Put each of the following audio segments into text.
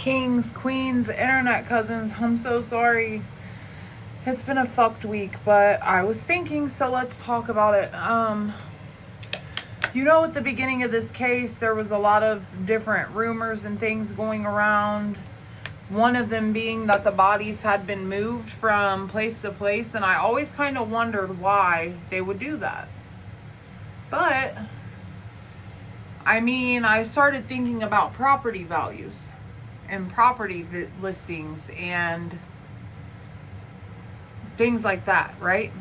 Kings, queens, internet cousins, I'm so sorry. It's been a fucked week, but I was thinking, so let's talk about it. At the beginning of this case, there was a lot of different rumors and things going around. One of them being that the bodies had been moved from place to place, and I always kind of wondered why they would do that. But, I started thinking about property values and property listings and things like that, right?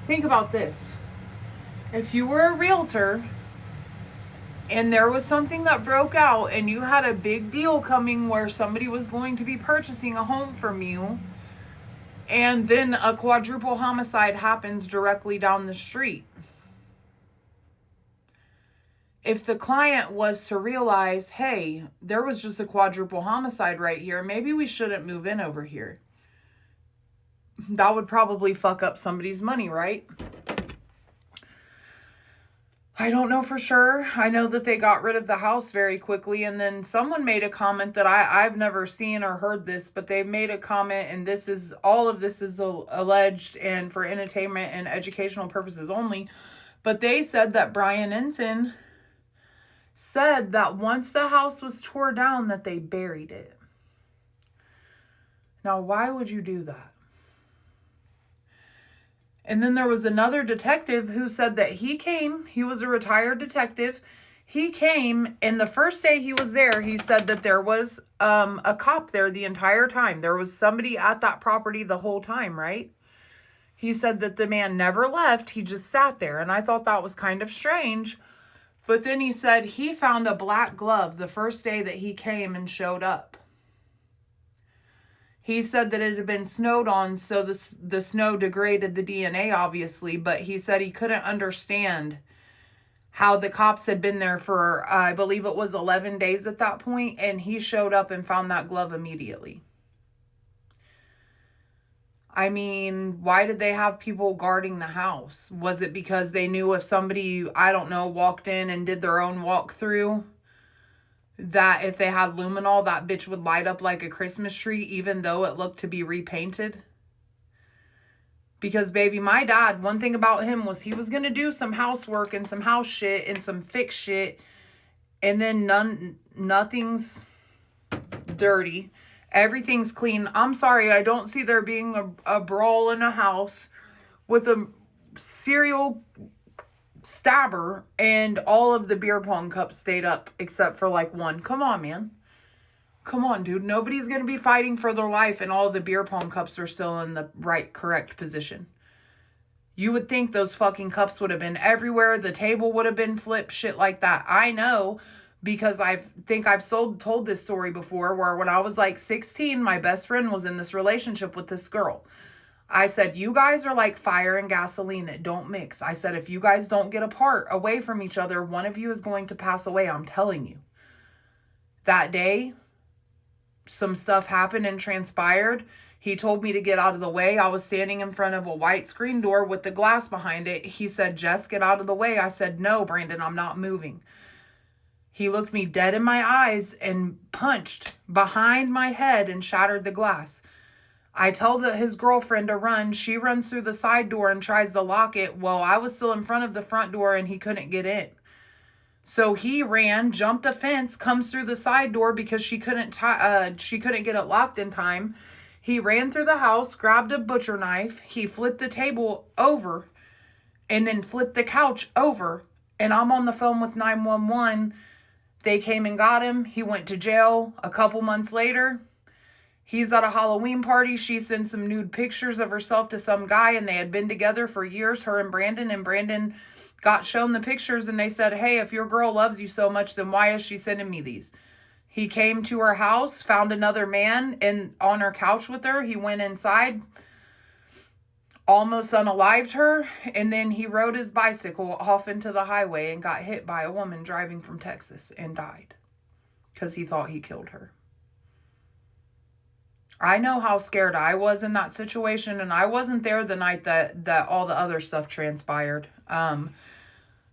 Think about this. If you were a realtor and there was something that broke out and you had a big deal coming where somebody was going to be purchasing a home from you, and then a quadruple homicide happens directly down the street. If the client was to realize, hey, there was just a quadruple homicide right here, maybe we shouldn't move in over here, that would probably fuck up somebody's money, right? I don't know for sure. I know that they got rid of the house very quickly, and then someone made a comment that I've never seen or heard this, but they made a comment, and all of this is alleged and for entertainment and educational purposes only, but they said that Brian Ensign said that once the house was tore down that they buried it. Now, why would you do that? And then there was another detective who said that he was a retired detective. He came, and the first day he was there, he said that there was a cop there the entire time. There was somebody at that property the whole time, right? He said that the man never left. He just sat there, and I thought that was kind of strange. But then he said he found a black glove the first day that he came and showed up. He said that it had been snowed on, so the snow degraded the DNA, obviously, but he said he couldn't understand how the cops had been there for, I believe it was 11 days at that point, and he showed up and found that glove immediately. Why did they have people guarding the house? Was it because they knew if somebody, walked in and did their own walkthrough, that if they had luminol, that bitch would light up like a Christmas tree, even though it looked to be repainted? Because, baby, my dad, one thing about him was he was going to do some housework and some house shit and some fix shit, and then nothing's dirty. Everything's clean. I'm sorry, I don't see there being a brawl in a house with a serial stabber and all of the beer pong cups stayed up except for like one. Come on, man. Come on, dude. Nobody's going to be fighting for their life and all the beer pong cups are still in the correct position. You would think those fucking cups would have been everywhere. The table would have been flipped, shit like that. I know, because I've told this story before, where when I was like 16, my best friend was in this relationship with this girl. I said, you guys are like fire and gasoline that don't mix. I said, if you guys don't get apart away from each other, one of you is going to pass away. I'm telling you. That day, some stuff happened and transpired. He told me to get out of the way. I was standing in front of a white screen door with the glass behind it. He said, Jess, get out of the way. I said, no, Brandon, I'm not moving. He looked me dead in my eyes and punched behind my head and shattered the glass. I tell his girlfriend to run. She runs through the side door and tries to lock it. Well, I was still in front of the front door and he couldn't get in. So he ran, jumped the fence, comes through the side door because she couldn't get it locked in time. He ran through the house, grabbed a butcher knife. He flipped the table over and then flipped the couch over. And I'm on the phone with 911. They came and got him. He went to jail. A couple months later, he's at a Halloween party. She sent some nude pictures of herself to some guy, and they had been together for years, her and Brandon got shown the pictures, and they said, hey, if your girl loves you so much, then why is she sending me these? He came to her house, found another man on her couch with her. He went inside, almost unalived her, and then he rode his bicycle off into the highway and got hit by a woman driving from Texas and died because he thought he killed her. I know how scared I was in that situation, and I wasn't there the night that all the other stuff transpired.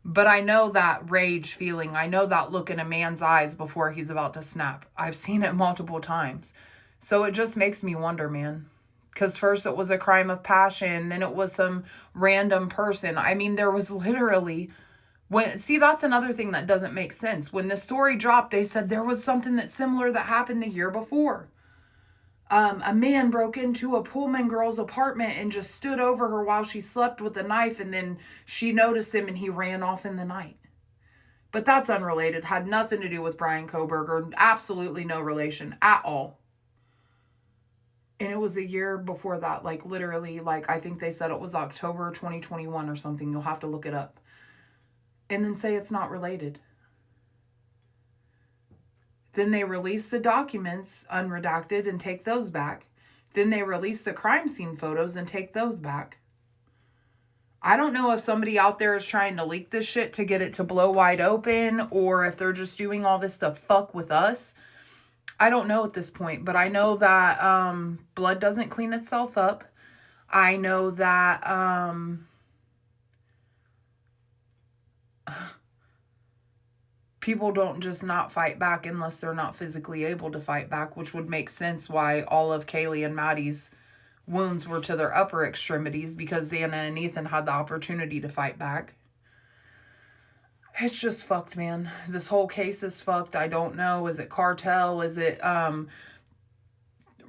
But I know that rage feeling. I know that look in a man's eyes before he's about to snap. I've seen it multiple times. So it just makes me wonder, man. Because first it was a crime of passion, then it was some random person. I mean, there was literally see, that's another thing that doesn't make sense. When the story dropped, they said there was something that's similar that happened the year before. A man broke into a Pullman girl's apartment and just stood over her while she slept with a knife, and then she noticed him and he ran off in the night. But that's unrelated, had nothing to do with Bryan Kohberger, absolutely no relation at all. And it was a year before that, like literally, like I think they said it was October 2021 or something. You'll have to look it up. And then say it's not related. Then they release the documents unredacted and take those back. Then they release the crime scene photos and take those back. I don't know if somebody out there is trying to leak this shit to get it to blow wide open, or if they're just doing all this to fuck with us. I don't know at this point, but I know that blood doesn't clean itself up. I know that people don't just not fight back unless they're not physically able to fight back, which would make sense why all of Kaylee and Maddie's wounds were to their upper extremities, because Xana and Ethan had the opportunity to fight back. It's just fucked, man. This whole case is fucked. I don't know. Is it cartel? Is it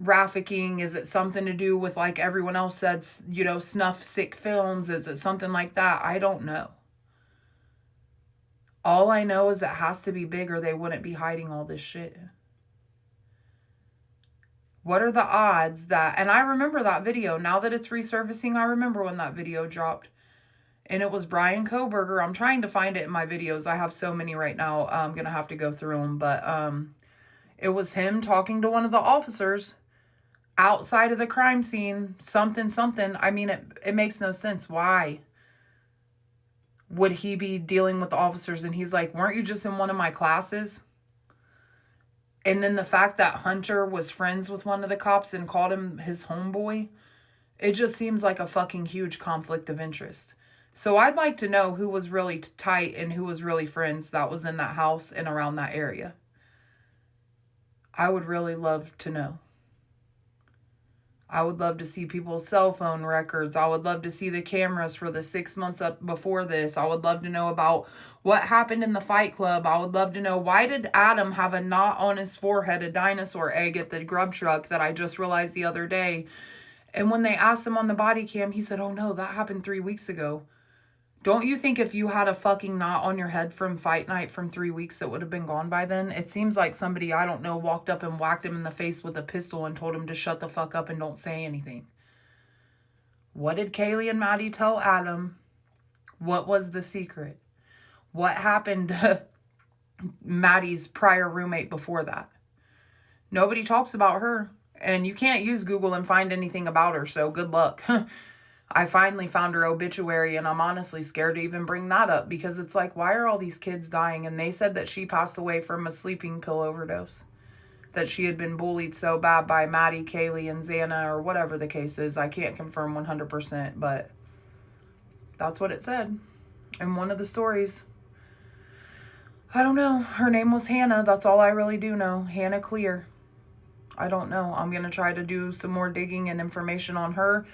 trafficking? Is it something to do with, like everyone else said, you know, snuff sick films? Is it something like that? I don't know. All I know is it has to be big or they wouldn't be hiding all this shit. What are the odds that, and I remember that video, now that it's resurfacing, I remember when that video dropped. And it was Bryan Kohberger. I'm trying to find it in my videos. I have so many right now. I'm going to have to go through them. But it was him talking to one of the officers outside of the crime scene. Something. I mean, it makes no sense. Why would he be dealing with the officers? And he's like, weren't you just in one of my classes? And then the fact that Hunter was friends with one of the cops and called him his homeboy, it just seems like a fucking huge conflict of interest. So I'd like to know who was really tight and who was really friends that was in that house and around that area. I would really love to know. I would love to see people's cell phone records. I would love to see the cameras for the 6 months up before this. I would love to know about what happened in the fight club. I would love to know, why did Adam have a knot on his forehead, a dinosaur egg at the grub truck that I just realized the other day? And when they asked him on the body cam, he said, oh no, that happened 3 weeks ago. Don't you think if you had a fucking knot on your head from fight night from 3 weeks, it would have been gone by then? It seems like somebody, I don't know, walked up and whacked him in the face with a pistol and told him to shut the fuck up and don't say anything. What did Kaylee and Maddie tell Adam? What was the secret? What happened to Maddie's prior roommate before that? Nobody talks about her. And you can't use Google and find anything about her, so good luck. I finally found her obituary, and I'm honestly scared to even bring that up, because it's like, why are all these kids dying? And they said that she passed away from a sleeping pill overdose. That she had been bullied so bad by Maddie, Kaylee, and Xana, or whatever the case is. I can't confirm 100%, but that's what it said in one of the stories. I don't know. Her name was Hannah. That's all I really do know. Hannah Clear. I don't know. I'm going to try to do some more digging and information on her.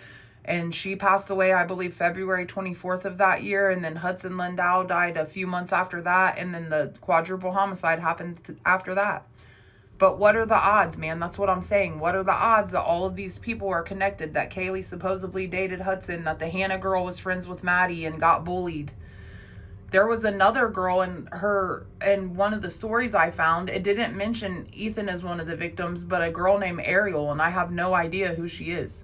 And she passed away, I believe, February 24th of that year. And then Hudson Lindau died a few months after that. And then the quadruple homicide happened after that. But what are the odds, man? That's what I'm saying. What are the odds that all of these people are connected? That Kaylee supposedly dated Hudson. That the Hannah girl was friends with Maddie and got bullied. There was another girl in one of the stories I found. It didn't mention Ethan as one of the victims, but a girl named Ariel. And I have no idea who she is.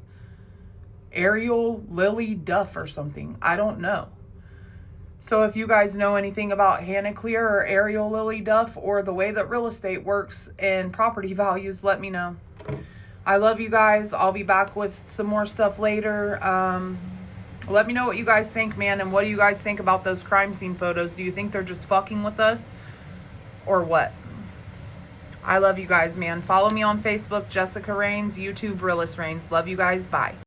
Ariel Lily Duff or something. I don't know. So if you guys know anything about Hannah Clear or Ariel Lily Duff, or the way that real estate works and property values, let me know. I love you guys. I'll be back with some more stuff later. Let me know what you guys think, man. And what do you guys think about those crime scene photos? Do you think they're just fucking with us or what? I love you guys, man. Follow me on Facebook, Jessica Rains, YouTube, Realist Rains. Love you guys. Bye.